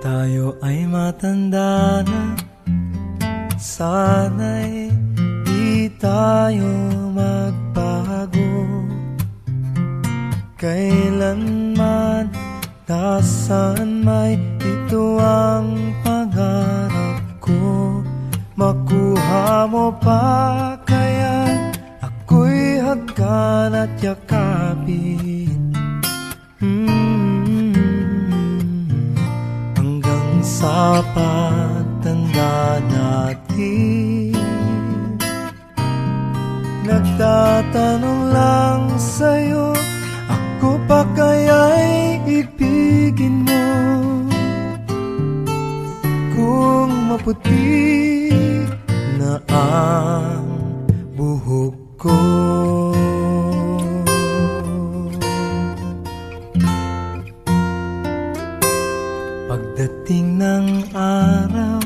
tayo ay matanda na, sana'y di tayo magbago. Kailanman, nasaan may ito ang pangarap ko. Makuha mo pa kaya ako'y hagkan at yakapin, hanggang sa pagtanda natin. Nagtatanong lang sa'yo, ako pa kaya'y ibigin mo? Kung maputi na ang buhok ko. Pagdating ng araw,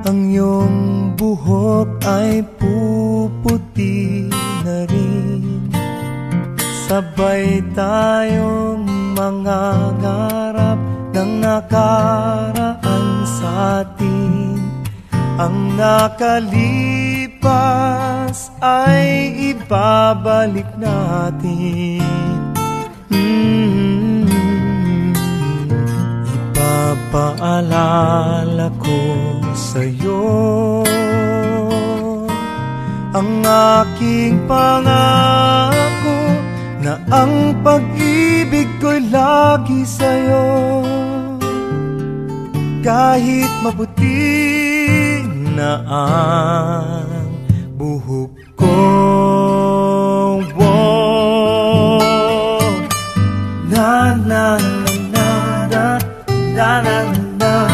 ang iyong buhok ay puputi na rin. Sabay tayong mangangarap ng nakaraan sa atin. Ang nakalipas ay ibabalik natin. Ipapaalala ko sa'yo ang aking pangako, na ang pag-ibig ko'y lagi sa'yo. Kahit maputi na ang buhok ko, na na na na na na na na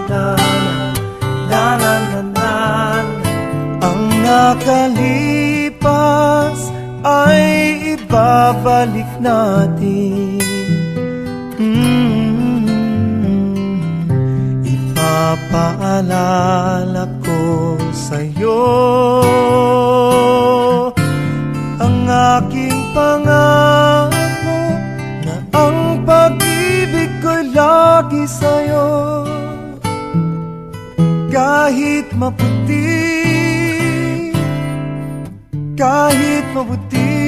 na na na na. Ang nakalipas ay ibabalik natin. Ipapaalala ko sa'yo ang aking pangako, na ang pag-ibig ko'y lagi sa'yo. Kahit maputi, kahit maputi,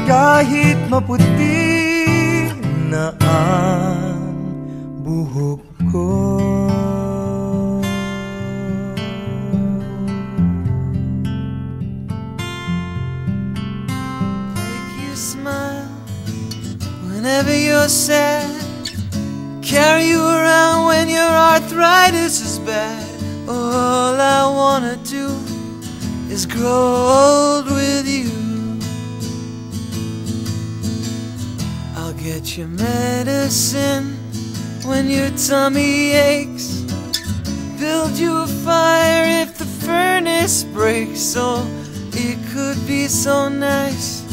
kahit maputi na ang buhok ko. Make you smile whenever you're sad, carry you around when your arthritis is bad. All I wanna do is grow old with you. I'll get you medicine when your tummy aches, build you a fire if the furnace breaks. Oh, it could be so nice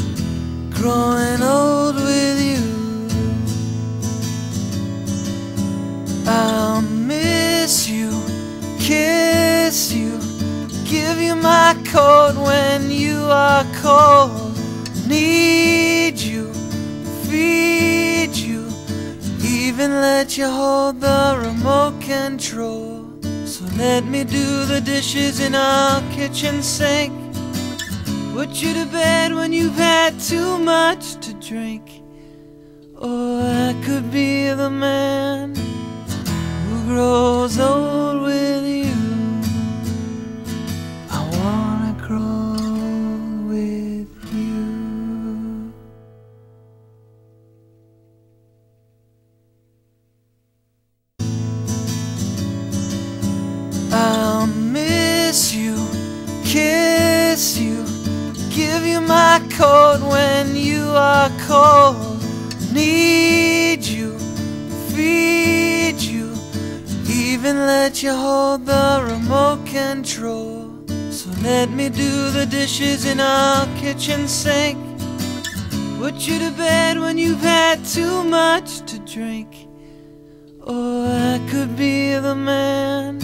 growing old with you. I'll miss you, kiss you, give you my coat when you are cold. Need you, feed you, even let you hold the remote control. So let me do the dishes in our kitchen sink, put you to bed when you've had too much to drink. Oh, I could be the man who grows old with you. I wanna grow with you. I'll miss you, kiss you, give you my coat when you are cold. Need you, feed you, even let you hold the remote control. So let me do the dishes in our kitchen sink, put you to bed when you've had too much to drink. Oh, I could be the man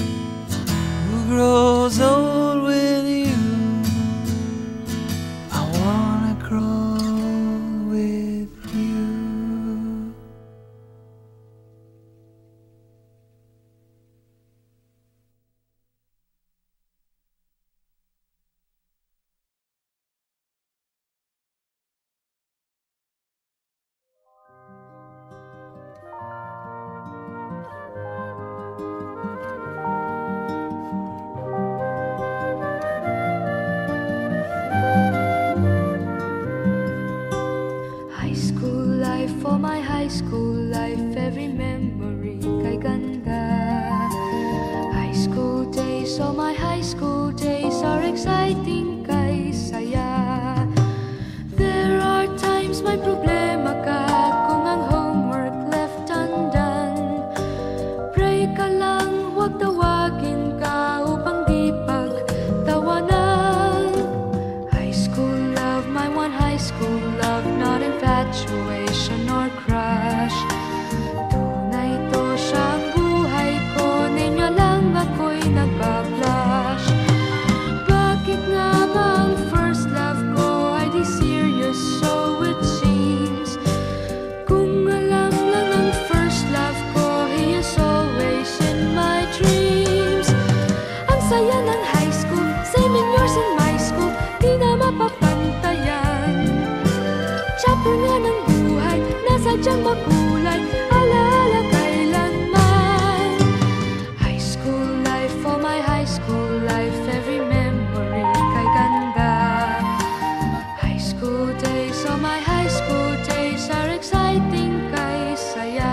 who grows old with So my high school days are exciting, kay saya. There are times may problema ka kung ang homework left undone. Pray ka lang, huwag tawagin ka upang di pagtawanan. High school love, my one high school love, not infatuation or crush. Tunay to siyang buhay ko, ninya lang ako'y nagbablush. Bakit nga ba ang first love ko ay di serious, so it seems? Kung alam lang ang first love ko, he is always in my dreams. Ang saya ng high school, same in yours in my school, di na mapapantayan. Chapter nga ng buhay, nasadyang makulay, alaala kailanman. High school life, oh my high school life, every memory kay ganda. High school days, oh my high school days are exciting, kay saya.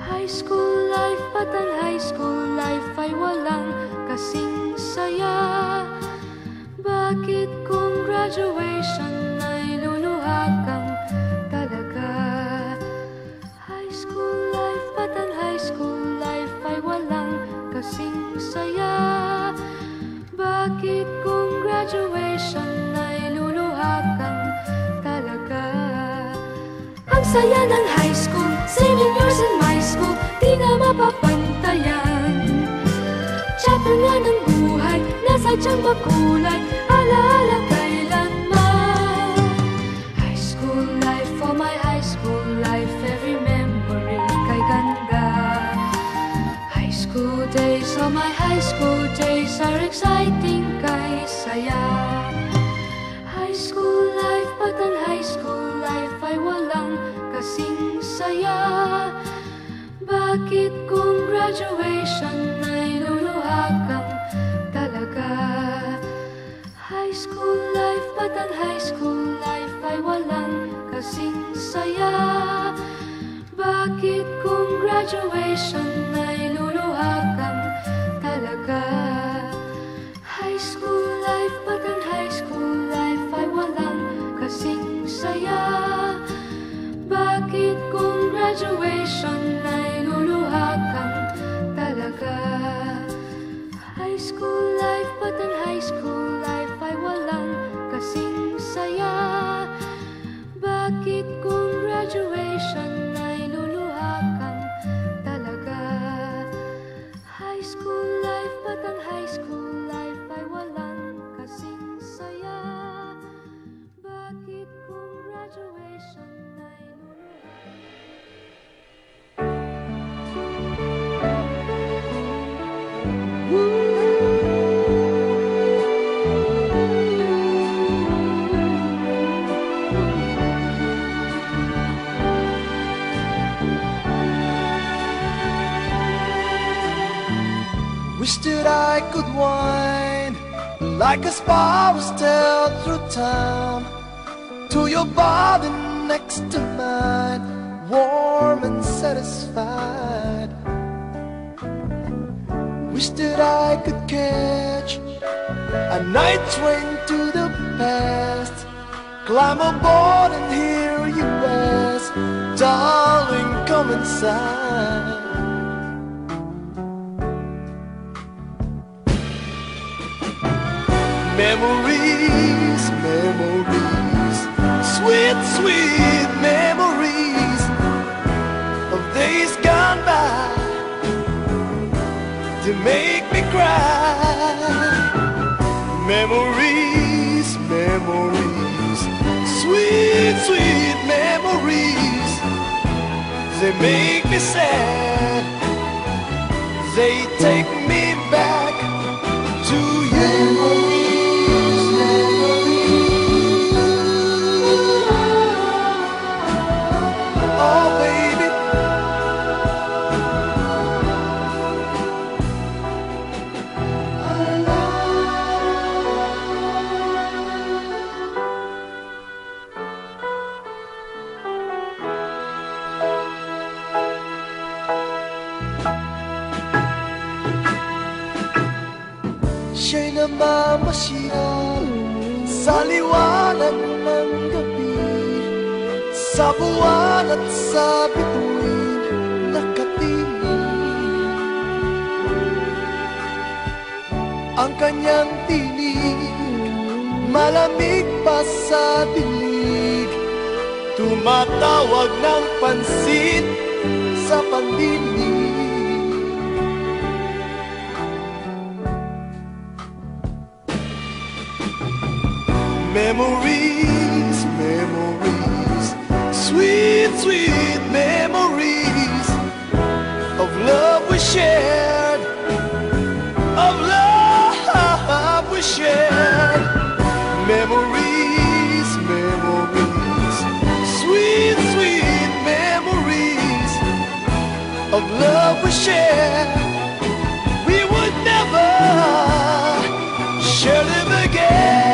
High school life, but ang high school life ay walang kasing saya. Bakit kung graduation ay luluha kang talaga? High school life, but ang high school life ay walang kasing saya. Bakit kung graduation ay luluha kang talaga? Ang saya ng high school, same in yours in my school, di na mapapantayan. Chapter nga ng buhay, nasadyang makulay, alaala kailanman. High school life, oh my high school life, every memory kay ganda. High school days, oh my high school days are exciting, kay saya. High school life, but ang high school life ay walang kasing saya. Bakit kung graduation ay luluha kang talaga? High school life, but ang high school life ay walang kasing saya. Bakit kung graduation ay luluha kang talaga? High school life, but ang high school life ay walang kasing saya. Bakit kung graduation ay luluha kang talaga? High school life, but ang high school life ay walang kasing saya. Bakit kung graduation ay luluha kang talaga? High school life, but ang high school life ay walang kasing saya. Bakit kung graduation ay luluha? Wish that I could wind like a sparrow still through time to your body next to mine, warm and satisfied. Wish that I could catch a night train to the past, climb aboard and hear you ask, darling, come inside. Memories, memories, sweet, sweet memories of days gone by. They make me cry. Memories, memories, sweet, sweet memories. They make me sad. They take me back to you. siya'y namamasyal sa liwanag ng gabi, sa buwan at sa bituin nakatingin. Ang kanyang tinig malamig pa sa dilig, tumatawag ng pansin sa pandinig. Memories, memories, sweet, sweet memories of love we shared, of love we shared. Memories, memories, sweet, sweet memories of love we shared. We would never share them again.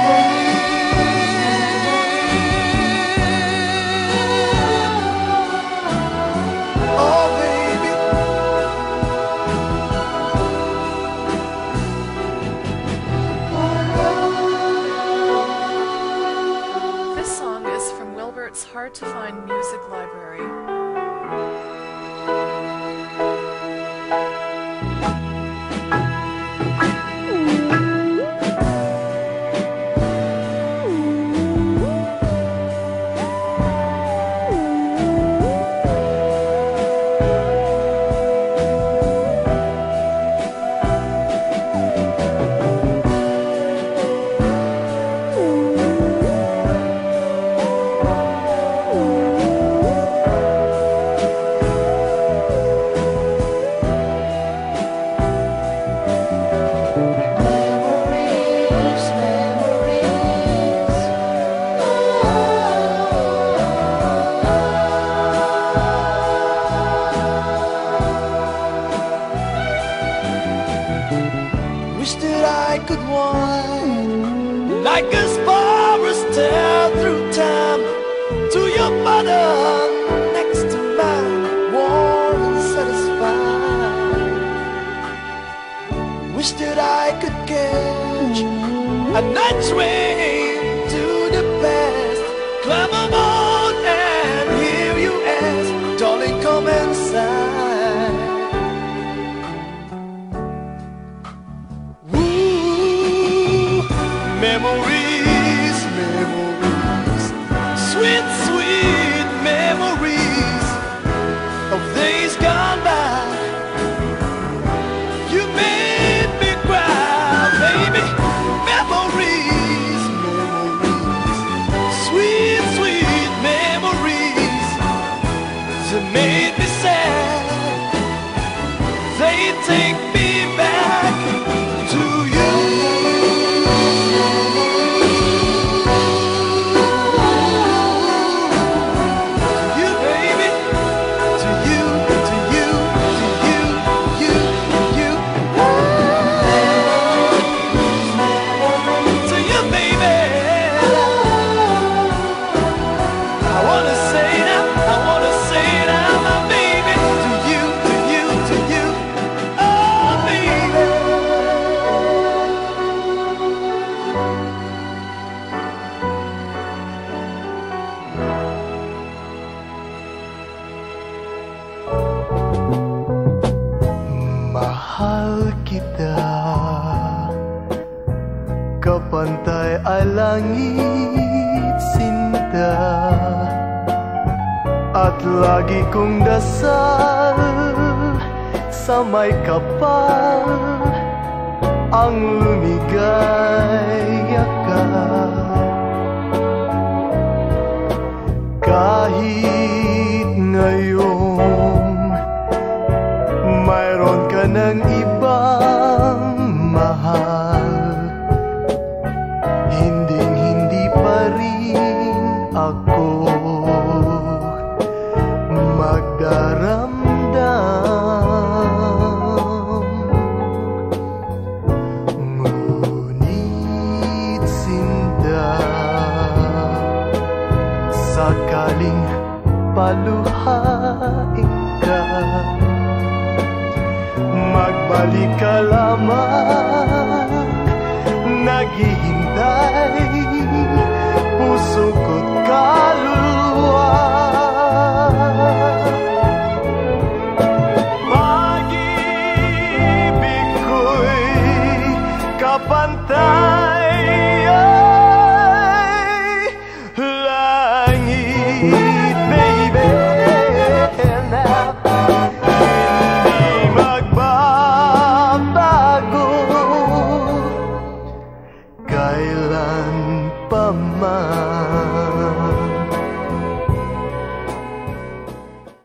Hard to find music library. Wish that I could whine like a sparrow stare through time to your mother next to mine, warm and satisfied. Wish that I could catch a night train to the past, climb a mountain and hear you ask, darling, come inside. Memories, memories, sweet, sweet memories of days gone by. You made me cry, baby. Memories, memories, sweet, sweet memories that made me sad. They take me back to you. Mahal kita, kapantay ay langit sinta, at lagi kong dasal sa may kapal ang lumigaya ka. Kahit ngayon mayroon ka ng ibang mahal, hindi pa rin ako magdaramdam. Ngunit sinta, sakaling paluhain ka, magbalik ka lamang pantay ay langit, baby, na hindi magbabago kailan pa man.